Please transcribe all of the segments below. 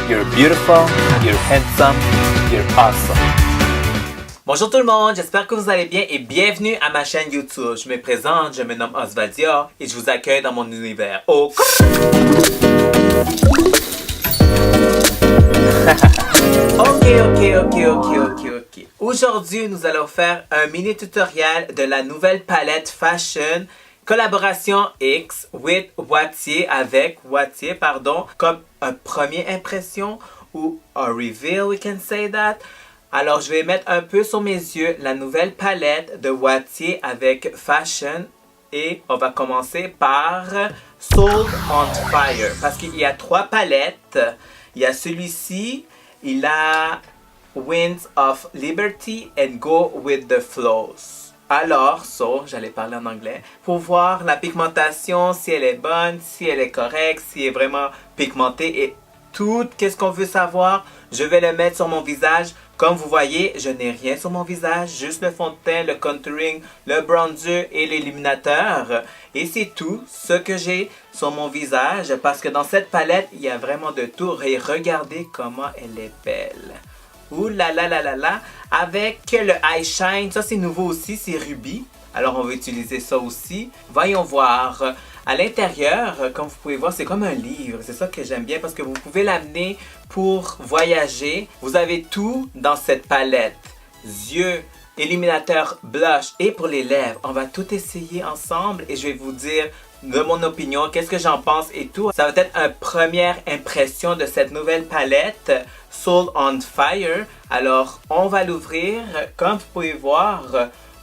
You're beautiful, you're handsome, you're awesome. Bonjour tout le monde, j'espère que vous allez bien et bienvenue à ma chaîne YouTube. Je me présente, je me nomme Osvaldia et je vous accueille dans mon univers. Oh! Ok. Aujourd'hui, nous allons faire un mini tutoriel de la nouvelle palette Fashion Collaboration X with Wattier avec Wattier, comme une première impression ou un reveal, we can say that. Alors, je vais mettre un peu sur mes yeux la nouvelle palette de Wattier avec Fashion et on va commencer par Soul on Fire parce qu'il y a 3 palettes. Il y a celui-ci, il a Winds of Liberty and Go with the Flows. Alors, j'allais parler en anglais, pour voir la pigmentation, si elle est bonne, si elle est correcte, si elle est vraiment pigmentée et tout, qu'est-ce qu'on veut savoir, je vais le mettre sur mon visage. Comme vous voyez, je n'ai rien sur mon visage, juste le fond de teint, le contouring, le bronzer et l'illuminateur. Et c'est tout ce que j'ai sur mon visage parce que dans cette palette, il y a vraiment de tout. Et regardez comment elle est belle. Ouh là là là là là. Avec le Eye Shine, ça c'est nouveau aussi, c'est Ruby. Alors on va utiliser ça aussi. Voyons voir. À l'intérieur, comme vous pouvez voir, c'est comme un livre. C'est ça que j'aime bien parce que vous pouvez l'amener pour voyager. Vous avez tout dans cette palette. Yeux, illuminateur, blush et pour les lèvres. On va tout essayer ensemble et je vais vous dire de mon opinion, qu'est-ce que j'en pense et tout. Ça va être une première impression de cette nouvelle palette Soul on Fire. Alors, on va l'ouvrir. Comme vous pouvez voir,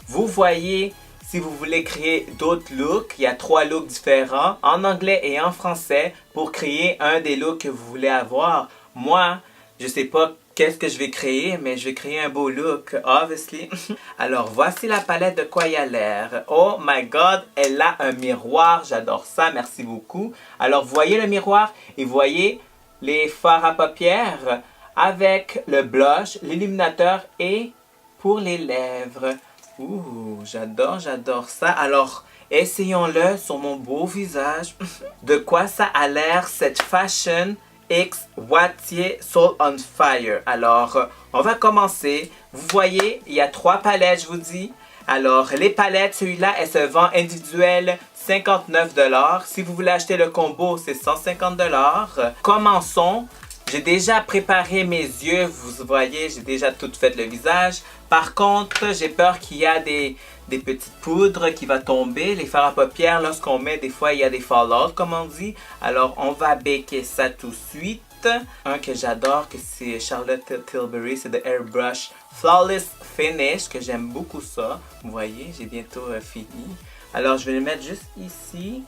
vous voyez... Si vous voulez créer d'autres looks, il y a 3 looks différents en anglais et en français pour créer un des looks que vous voulez avoir. Moi, je sais pas qu'est-ce que je vais créer, mais je vais créer un beau look, obviously. Alors, voici la palette de quoi il a l'air. Oh my god, elle a un miroir, j'adore ça, merci beaucoup. Alors, vous voyez le miroir et vous voyez les fards à paupières avec le blush, l'illuminateur et pour les lèvres. Ouh, j'adore ça. Alors, essayons-le sur mon beau visage. De quoi ça a l'air cette Fashion X Wattier Soul on Fire. Alors, on va commencer. Vous voyez, il y a 3 palettes, je vous dis. Alors, les palettes, celui-là, elle se vend individuelle 59 $. Si vous voulez acheter le combo, c'est 150 $. Commençons. J'ai déjà préparé mes yeux, vous voyez, j'ai déjà tout fait le visage. Par contre, j'ai peur qu'il y a des petites poudres qui vont tomber. Les fards à paupières, lorsqu'on met, des fois, il y a des fallouts, comme on dit. Alors, on va baker ça tout de suite. Un que j'adore, que c'est Charlotte Tilbury, c'est de Airbrush Flawless Finish, que j'aime beaucoup ça. Vous voyez, j'ai bientôt fini. Alors, je vais le mettre juste ici.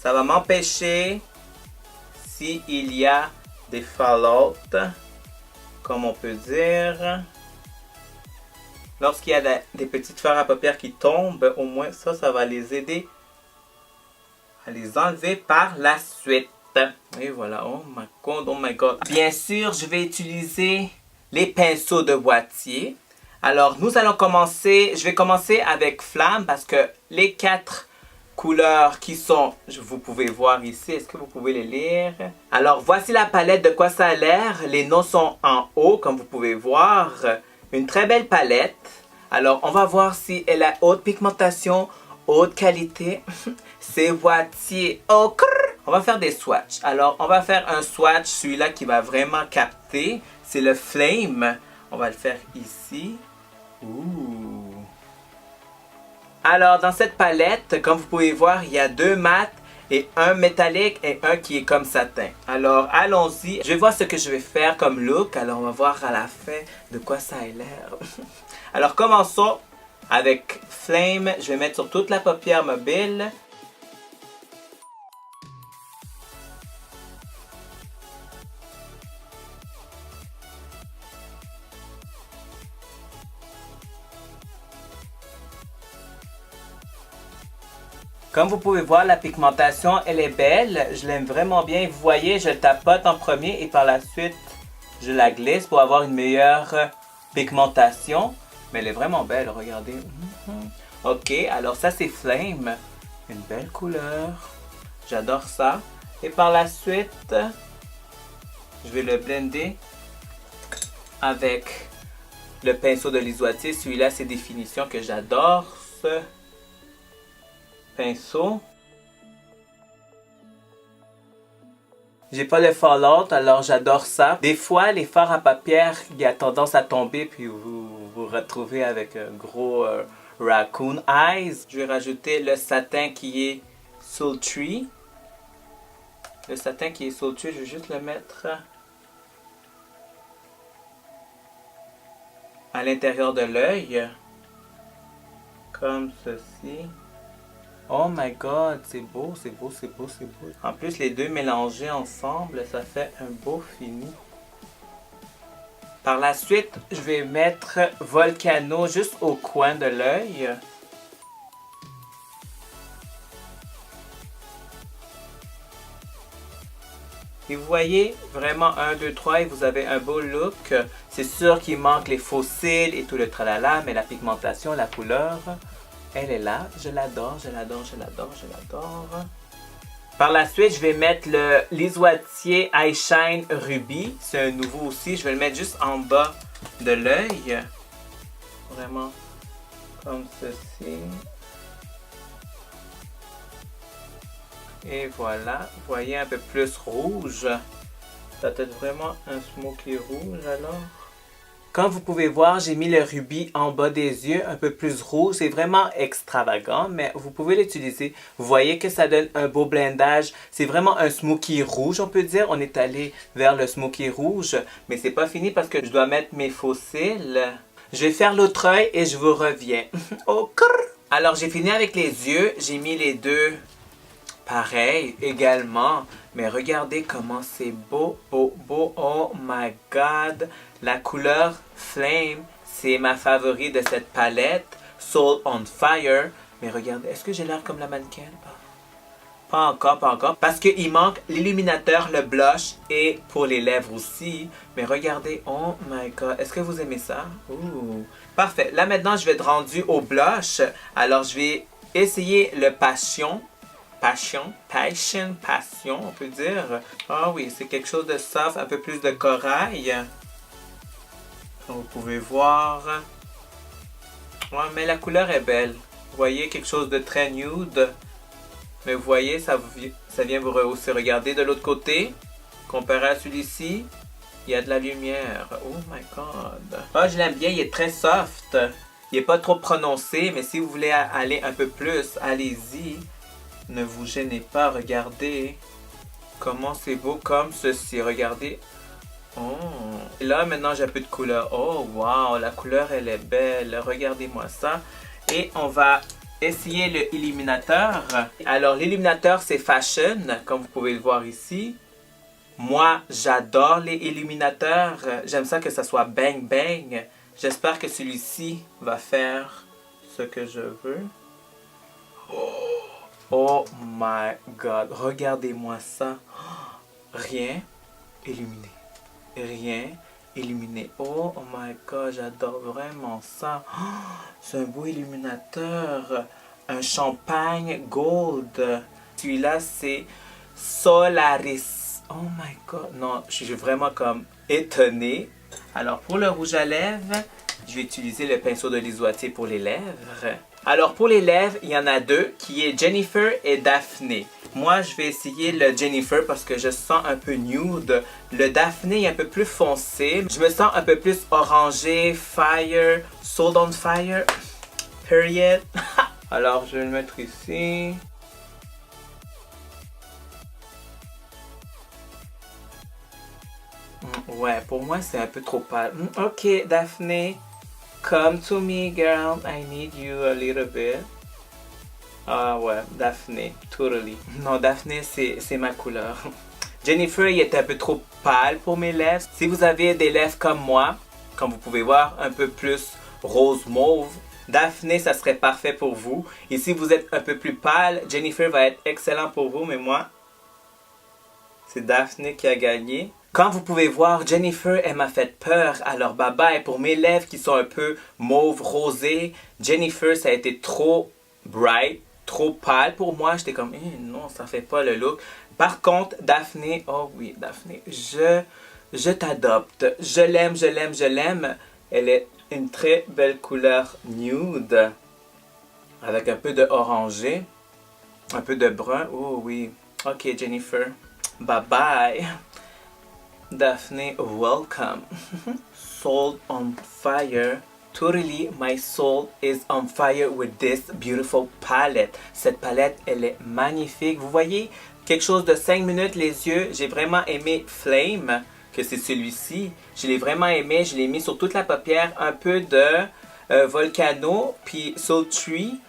Ça va m'empêcher, s'il y a des fallouts, comme on peut dire. Lorsqu'il y a des petites fards à paupières qui tombent, au moins ça va les aider à les enlever par la suite. Et voilà, oh my god. Bien sûr, je vais utiliser les pinceaux de Wattier. Alors, nous allons commencer, je vais commencer avec Flamme parce que les 4 couleurs qui sont, vous pouvez voir ici, est-ce que vous pouvez les lire? Alors, voici la palette de quoi ça a l'air. Les noms sont en haut, comme vous pouvez voir. Une très belle palette. Alors, on va voir si elle a haute pigmentation, haute qualité. C'est Wattier. Oh, on va faire des swatchs. Alors, on va faire un swatch, celui-là qui va vraiment capter. C'est le Flame. On va le faire ici. Ouh. Alors, dans cette palette, comme vous pouvez voir, il y a 2 mat et un métallique et un qui est comme satin. Alors, allons-y. Je vais voir ce que je vais faire comme look. Alors, on va voir à la fin de quoi ça a l'air. Alors, commençons avec Flame. Je vais mettre sur toute la paupière mobile. Comme vous pouvez voir, la pigmentation, elle est belle. Je l'aime vraiment bien. Vous voyez, je le tapote en premier et par la suite, je la glisse pour avoir une meilleure pigmentation. Mais elle est vraiment belle, regardez. Ok, alors ça c'est Flame. Une belle couleur. J'adore ça. Et par la suite, Je vais le blender avec le pinceau de Lise Wattier. Celui-là, c'est Définition que j'adore. Ce pinceau. J'ai pas le Fallout, alors j'adore ça. Des fois, les fards à paupières, il y a tendance à tomber, puis vous vous retrouvez avec un gros raccoon eyes. Je vais rajouter le satin qui est sultry. Le satin qui est sultry, je vais juste le mettre à l'intérieur de l'œil. Comme ceci. Oh my god, c'est beau, c'est beau, c'est beau, c'est beau. En plus, les deux mélangés ensemble, ça fait un beau fini. Par la suite, je vais mettre Volcano juste au coin de l'œil. Et vous voyez, vraiment 1, 2, 3 et vous avez un beau look. C'est sûr qu'il manque les faux cils et tout le tralala, mais la pigmentation, la couleur, elle est là. Je l'adore, je l'adore, je l'adore, je l'adore. Par la suite, je vais mettre le Lise Wattier Eye Shine Ruby. C'est un nouveau aussi. Je vais le mettre juste en bas de l'œil. Vraiment comme ceci. Et voilà, vous voyez un peu plus rouge. Ça peut être vraiment un smoky rouge alors. Comme vous pouvez voir, j'ai mis le rubis en bas des yeux, un peu plus rouge. C'est vraiment extravagant, mais vous pouvez l'utiliser. Vous voyez que ça donne un beau blendage. C'est vraiment un smoky rouge, on peut dire. On est allé vers le smoky rouge, mais c'est pas fini parce que je dois mettre mes faux cils. Je vais faire l'autre œil et je vous reviens. Oh, alors, j'ai fini avec les yeux. J'ai mis les deux pareil également. Mais regardez comment c'est beau, beau, beau. Oh my god. La couleur Flame, c'est ma favorite de cette palette. Soul on Fire. Mais regardez, est-ce que j'ai l'air comme la mannequin? Pas encore, pas encore. Parce qu'il manque l'illuminateur, le blush et pour les lèvres aussi. Mais regardez, oh my god. Est-ce que vous aimez ça? Ouh. Parfait. Là maintenant, je vais être rendu au blush. Alors, je vais essayer le Passion, on peut dire. Ah oui, c'est quelque chose de soft, un peu plus de corail. Comme vous pouvez voir. Ouais, mais la couleur est belle. Vous voyez, quelque chose de très nude. Mais vous voyez, ça vient vous rehausser. Regardez de l'autre côté. Comparé à celui-ci, il y a de la lumière. Oh my god. Ah, je l'aime bien, il est très soft. Il n'est pas trop prononcé, mais si vous voulez aller un peu plus, allez-y. Ne vous gênez pas, regardez comment c'est beau comme ceci. Regardez. Oh. Et là, maintenant, j'ai un peu de couleur. Oh, wow, la couleur, elle est belle. Regardez-moi ça. Et on va essayer le illuminateur. Alors, l'illuminateur, c'est Fashion, comme vous pouvez le voir ici. Moi, j'adore les illuminateurs. J'aime ça que ça soit bang bang. J'espère que celui-ci va faire ce que je veux. Oh my god, regardez-moi ça. Rien illuminé. Rien illuminé. Oh my god, j'adore vraiment ça. C'est un beau illuminateur. Un champagne gold. Celui-là, c'est Solaris. Oh my god. Non, je suis vraiment comme étonnée. Alors, pour le rouge à lèvres, je vais utiliser le pinceau de Lise Wattier pour les lèvres. Alors, pour les lèvres, il y en a deux, qui est Jennifer et Daphné. Moi, je vais essayer le Jennifer parce que je sens un peu nude. Le Daphné est un peu plus foncé. Je me sens un peu plus orangé, fire, soul on fire, period. Alors, je vais le mettre ici. Ouais, pour moi, c'est un peu trop pâle. Ok, Daphné. Come to me, girl. I need you a little bit. Ah ouais, Daphné, totally. Non, Daphné, c'est ma couleur. Jennifer, il est un peu trop pâle pour mes lèvres. Si vous avez des lèvres comme moi, comme vous pouvez voir, un peu plus rose mauve, Daphné, ça serait parfait pour vous. Et si vous êtes un peu plus pâle, Jennifer va être excellent pour vous, mais moi, c'est Daphné qui a gagné. Comme vous pouvez voir, Jennifer, elle m'a fait peur. Alors, bye bye. Pour mes lèvres qui sont un peu mauve, rosé, Jennifer, ça a été trop bright, trop pâle pour moi. J'étais comme, non, ça fait pas le look. Par contre, Daphné, oh oui, Daphné, je je t'adopte. Je l'aime, je l'aime, je l'aime. Elle est une très belle couleur nude avec un peu de orangé, un peu de brun. Oh oui. Ok, Jennifer. Bye bye. Daphne, welcome. Soul on fire. Totally, my soul is on fire with this beautiful palette. Cette palette, elle est magnifique. Vous voyez, quelque chose de 5 minutes, les yeux. J'ai vraiment aimé Flame, que c'est celui-ci. Je l'ai vraiment aimé. Je l'ai mis sur toute la paupière. Un peu de Volcano, puis Sultry.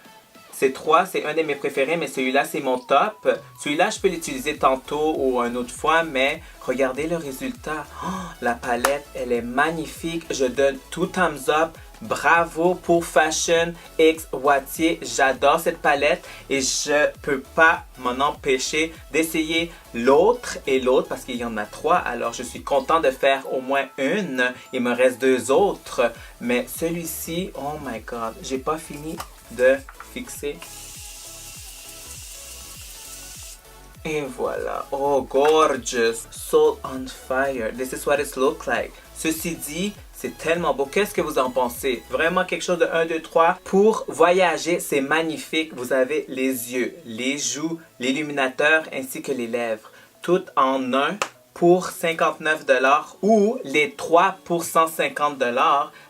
Ces trois, c'est un de mes préférés, mais celui-là, c'est mon top. Celui-là, je peux l'utiliser tantôt ou une autre fois, mais regardez le résultat. Oh, la palette, elle est magnifique. Je donne tout thumbs up. Bravo pour Fashion X Wattier. J'adore cette palette et je peux pas m'en empêcher d'essayer l'autre et l'autre parce qu'il y en a 3. Alors, je suis content de faire au moins une. Il me reste 2 autres. Mais celui-ci, oh my God, j'ai pas fini de fixer. Et voilà. Oh, gorgeous. Soul on fire. This is what it looks like. Ceci dit, c'est tellement beau. Qu'est-ce que vous en pensez? Vraiment quelque chose de 1, 2, 3. Pour voyager, c'est magnifique. Vous avez les yeux, les joues, l'illuminateur ainsi que les lèvres. Tout en un pour 59 $ ou les 3 pour 150 $.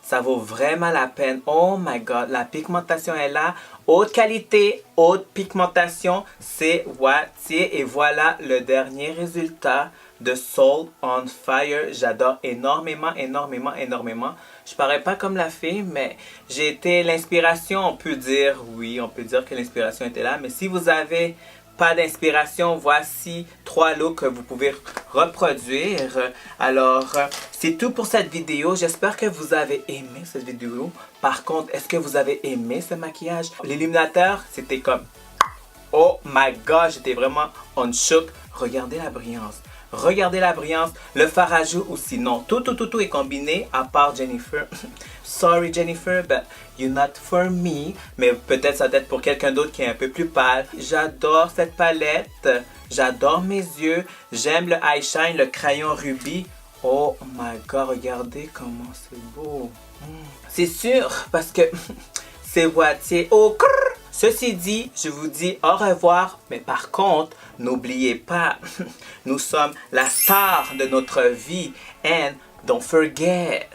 Ça vaut vraiment la peine. Oh my God, la pigmentation est là. Haute qualité, haute pigmentation, c'est Wattier. Et voilà le dernier résultat de Soul on Fire. J'adore énormément, énormément, énormément. Je parais pas comme la fille, mais j'ai été l'inspiration, on peut dire. Oui, on peut dire que l'inspiration était là. Mais si vous avez pas d'inspiration, voici 3 looks que vous pouvez reproduire. Alors, c'est tout pour cette vidéo. J'espère que vous avez aimé cette vidéo. Par contre, est-ce que vous avez aimé ce maquillage? L'illuminateur, c'était comme... Oh my God, j'étais vraiment on shook. Regardez la brillance. Regardez la brillance, le fard à joues aussi. Non, tout est combiné à part Jennifer. Sorry Jennifer, but you're not for me. Mais peut-être ça doit être pour quelqu'un d'autre qui est un peu plus pâle. J'adore cette palette. J'adore mes yeux. J'aime le eye shine, le crayon rubis. Oh my God, regardez comment c'est beau. C'est sûr, parce que c'est Wattier. Oh, crrr. Ceci dit, je vous dis au revoir, mais par contre, n'oubliez pas, nous sommes la star de notre vie. And don't forget,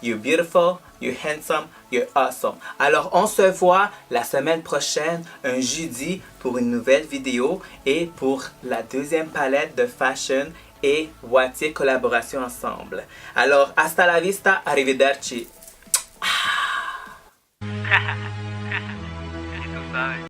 you're beautiful, you're handsome, you're awesome. Alors, on se voit la semaine prochaine, un jeudi, pour une nouvelle vidéo et pour la deuxième palette de Fashion et Wattier collaboration ensemble. Alors, hasta la vista, arrivederci.